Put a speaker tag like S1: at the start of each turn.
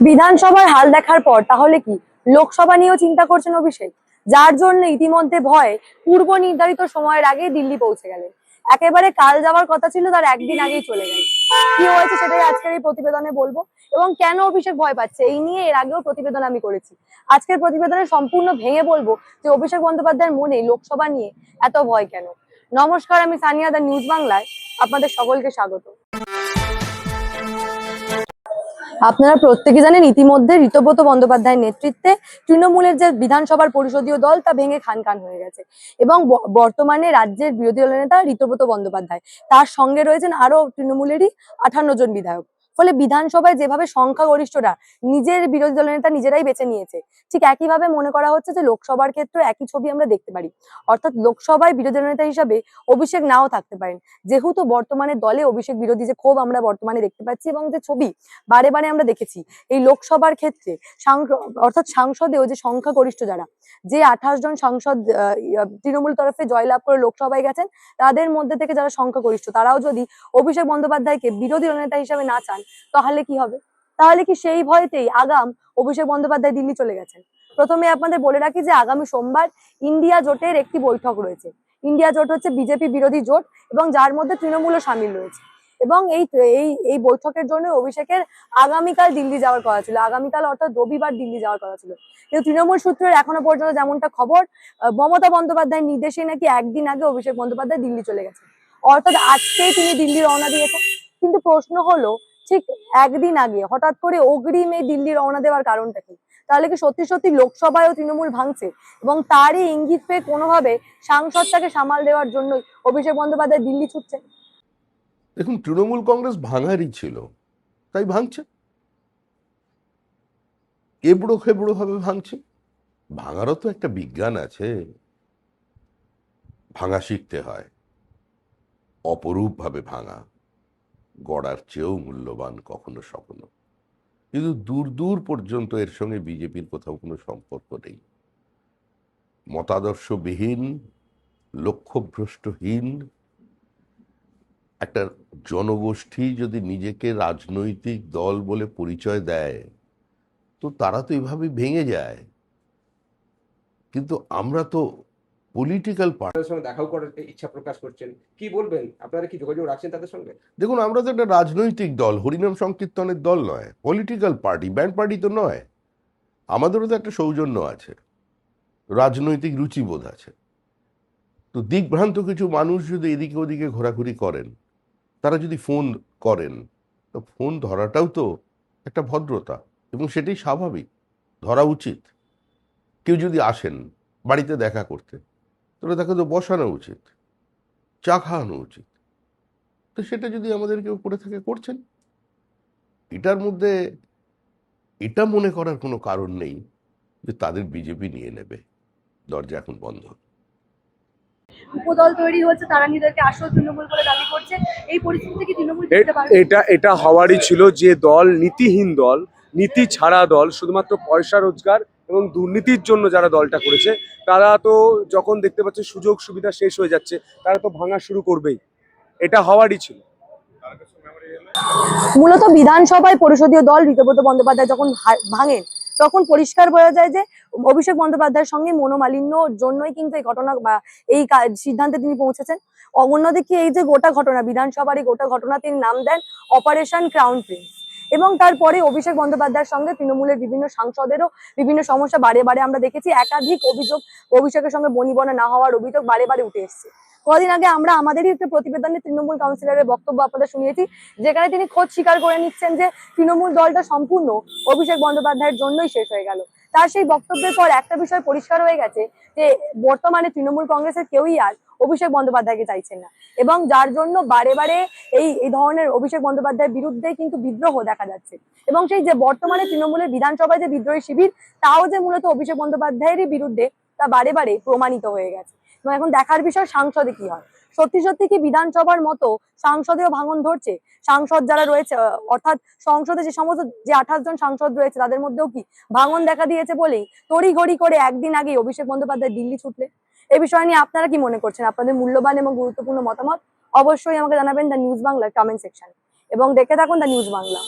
S1: বিধানসভার হাল দেখার পর তাহলে কি লোকসভা নিয়েও চিন্তা করছেন অভিষেক? যার জন্য ইতিমধ্যে ভয়ে পূর্ব নির্ধারিত সময়ের আগেই দিল্লি পৌঁছে গেলেন। একেবারে কাল যাওয়ার কথা ছিল, তার একদিন আগেই চলে গেল। কি হয়েছে সেটাই আজকের এই প্রতিবেদনে বলবো, এবং কেন অভিষেক ভয় পাচ্ছে এই নিয়ে এর আগেও প্রতিবেদন আমি করেছি। আজকের প্রতিবেদনে সম্পূর্ণ ভেঙে বলবো যে অভিষেক বন্দ্যোপাধ্যায়ের মনে লোকসভা নিয়ে এত ভয় কেন। নমস্কার, আমি সানিয়া, দা নিউজ বাংলায় আপনাদের সকলকে স্বাগত। আপনারা প্রত্যেকে জানেন ইতিমধ্যে ঋতব্রত বন্দ্যোপাধ্যায়ের নেতৃত্বে তৃণমূলের যে বিধানসভার পরিষদীয় দল তা ভেঙে খান খান হয়ে গেছে, এবং বর্তমানে রাজ্যের বিরোধী দলের নেতা ঋতব্রত বন্দ্যোপাধ্যায়, তার সঙ্গে রয়েছেন আরো তৃণমূলেরই 58 জন বিধায়ক। ফলে বিধানসভায় যেভাবে সংখ্যাগরিষ্ঠরা নিজের বিরোধী দলের নেতা নিজেরাই বেছে নিয়েছে, ঠিক একইভাবে মনে করা হচ্ছে যে লোকসভার ক্ষেত্রে একই ছবি আমরা দেখতে পারি। অর্থাৎ লোকসভায় বিরোধী দলের নেতা হিসাবে অভিষেক নাও থাকতে পারেন, যেহেতু বর্তমানে দলে অভিষেক বিরোধী যে ক্ষোভ আমরা বর্তমানে দেখতে পাচ্ছি এবং যে ছবি বারে বারে আমরা দেখেছি এই লোকসভার ক্ষেত্রে, অর্থাৎ সাংসদেও যে সংখ্যাগরিষ্ঠ যারা, যে 28 জন সাংসদ তৃণমূল তরফে জয়লাভ করে লোকসভায় গেছেন, তাদের মধ্যে থেকে যারা সংখ্যাগরিষ্ঠ তারাও যদি অভিষেক বন্দ্যোপাধ্যায়কে বিরোধী নেতা হিসেবে না চান, তাহলে কি হবে? তাহলে কি সেই ভয়েতেই আগাম অভিষেক বন্দ্যোপাধ্যায় দিল্লি চলে গেছেন? প্রথমে আপনাদের বলে রাখি যে আগামী সোমবার ইন্ডিয়া জোটের একটি বৈঠক রয়েছে। ইন্ডিয়া জোট হচ্ছে বিজেপি বিরোধী জোট, এবং যার মধ্যে তৃণমূলও সামিল রয়েছে। এবং এই এই এই বৈঠকের জন্য অভিষেকের আগামীকাল দিল্লি যাওয়ার কথা ছিল, আগামীকাল অর্থাৎ রবিবার দিল্লি যাওয়ার কথা ছিল। কিন্তু তৃণমূল সূত্রের এখনো পর্যন্ত যেমনটা খবর, মমতা বন্দ্যোপাধ্যায়ের নির্দেশে নাকি একদিন আগে অভিষেক বন্দ্যোপাধ্যায় দিল্লি চলে গেছে, অর্থাৎ আজকেই তিনি দিল্লি রওনা দিয়েছেন। কিন্তু প্রশ্ন হলো, ঠিক একদিন আগে হঠাৎ করে অগ্রিম এই দিল্লি রওনা দেওয়ার কারণটা কি? তাহলে কি সত্যি সত্যি লোকসভায়ও তৃণমূল ভাঙছে, এবং তারই ইঙ্গিত পেয়ে কোনোভাবে সাংসদটাকে সামাল দেওয়ার জন্য অভিষেক বন্দ্যোপাধ্যায় দিল্লি ছুটছে?
S2: দেখুন, তৃণমূল কংগ্রেস ভাঙারই ছিল, তাই ভাঙছে, এবড়ো খেবড়ো ভাবে ভাঙছে। ভাঙারও তো একটা বিজ্ঞান আছে, ভাঙা শিখতে হয়, অপরূপ ভাবে ভাঙা, গড়ার চেয়েও মূল্যবান কখনো স্বপ্ন। কিন্তু দূর দূর পর্যন্ত এর সঙ্গে বিজেপির কোথাও কোনো সম্পর্ক নেই। মতাদর্শবিহীন, লক্ষ্যভ্রষ্টহীন একটা জনগোষ্ঠী যদি নিজেকে রাজনৈতিক দল বলে পরিচয় দেয়, তো তারা তো এভাবে ভেঙে যায়। কিন্তু আমরা তো পলিটিক্যাল পার্টির
S3: সঙ্গে দেখাও করার ইচ্ছা প্রকাশ করছেন, কি বলবেন? আপনারা কি যোগাযোগ রাখছেন তাদের সঙ্গে?
S2: দেখুন, আমরা তো একটা রাজনৈতিক দল, হরিনাম সংকীর্তনের দল নয়, পলিটিক্যাল পার্টি, ব্যান্ড পার্টি তো নয়। আমাদেরও তো একটা সৌজন্য আছে, রাজনৈতিক রুচিবোধ আছে। তো দিকভ্রান্ত কিছু মানুষ যদি এদিকে ওদিকে ঘোরাঘুরি করেন, তারা যদি ফোন করেন, তো ফোন ধরাটাও তো একটা ভদ্রতা, এবং সেটাই স্বাভাবিক, ধরা উচিত। কেউ যদি আসেন বাড়িতে দেখা করতে, তাহলে তাকে তো বসানো উচিত, চা খাওয়ানো উচিত। তো সেটা যদি আমাদের কেউ করে থাকে, করছেন, এটার মধ্যে এটা মনে করার কোনো কারণ নেই যে তাদের বিজেপি নিয়ে নেবে। দরজা এখন বন্ধ।
S1: উপদল তৈরি হচ্ছে, তারা নিজেদেরকে আসল তৃণমূল বলে দাবি করছে। এই পরিস্থিতি কি তৃণমূল
S3: এটা হওয়ারই ছিল, যে দল নীতিহীন দল, নীতি ছাড়া দল, শুধুমাত্র পয়সা রোজগার এবং দুর্নীতির জন্য যারা দলটা করেছে, তারা তো যখন দেখতে পাচ্ছে সুযোগ সুবিধা শেষ হয়ে যাচ্ছে, তারা তো ভাঙা শুরু করবেই। এটা হওয়ারই ছিল।
S1: মূলত বিধানসভায় পরিষদীয় দল ঋতব্রত বন্দ্যোপাধ্যায় যখন ভাঙেন, তখন পরিষ্কার বোঝা যায় যে অভিষেক বন্দ্যোপাধ্যায়ের সঙ্গে মনোমালিন্যর জন্যই কিন্তু এই ঘটনা বা এই সিদ্ধান্তে তিনি পৌঁছেছেন। অন্যদিকে এই যে গোটা ঘটনা, বিধানসভার এই গোটা ঘটনা তিনি নাম দেন অপারেশন ক্রাউন প্রিন্স, এবং তারপরে অভিষেক বন্দ্যোপাধ্যায়ের সঙ্গে তৃণমূলের বিভিন্ন সাংসদেরও বিভিন্ন সমস্যা বারে বারে আমরা দেখেছি। একাধিক অভিযোগ, অভিষেকের সঙ্গে বনিবনা না হওয়ার অভিযোগ বারে বারে উঠে এসেছে। কদিন আগে আমরা আমাদেরই একটা প্রতিবেদনে তৃণমূল কাউন্সিলরের বক্তব্য আপনাদের শুনিয়েছি, যেখানে তিনি খোদ স্বীকার করে নিচ্ছেন যে তৃণমূল দলটা সম্পূর্ণ অভিষেক বন্দ্যোপাধ্যায়ের জন্যই শেষ হয়ে গেল। তার সেই বক্তব্যের পর একটা বিষয় পরিষ্কার হয়ে গেছে যে বর্তমানে তৃণমূল কংগ্রেসের কেউই আর অভিষেক বন্দ্যোপাধ্যায়কে চাইছেন না, এবং যার জন্য বারে বারে এই ধরনের অভিষেক বন্দ্যোপাধ্যায়ের বিরুদ্ধে কিন্তু বিদ্রোহ দেখা যাচ্ছে। এবং সেই যে বর্তমানে তৃণমূলের বিধানসভায় যে বিদ্রোহী শিবির, তাও যে মূলত অভিষেক বন্দ্যোপাধ্যায়েরই বিরুদ্ধে, তা বারে বারে প্রমাণিত হয়ে গেছে। এবং এখন দেখার বিষয় সাংসদে কি হয়। সত্যি সত্যি কি বিধানসভার মতো সাংসদেও ভাঙন ধরছে? সাংসদ যারা রয়েছে, অর্থাৎ সংসদে যে সমস্ত যে 28 জন সাংসদ রয়েছে, তাদের মধ্যেও কি ভাঙন দেখা দিয়েছে বলেই তড়িঘড়ি করে একদিন আগে অভিষেক বন্দ্যোপাধ্যায় দিল্লি ছুটলে? এই বিষয় নিয়ে আপনারা কি মনে করছেন? আপনাদের মূল্যবান এবং গুরুত্বপূর্ণ মতামত অবশ্যই আমাকে জানাবেন দ্য নিউজ বাংলার কমেন্ট সেকশন, এবং দেখে থাকুন দ্য নিউজ বাংলা।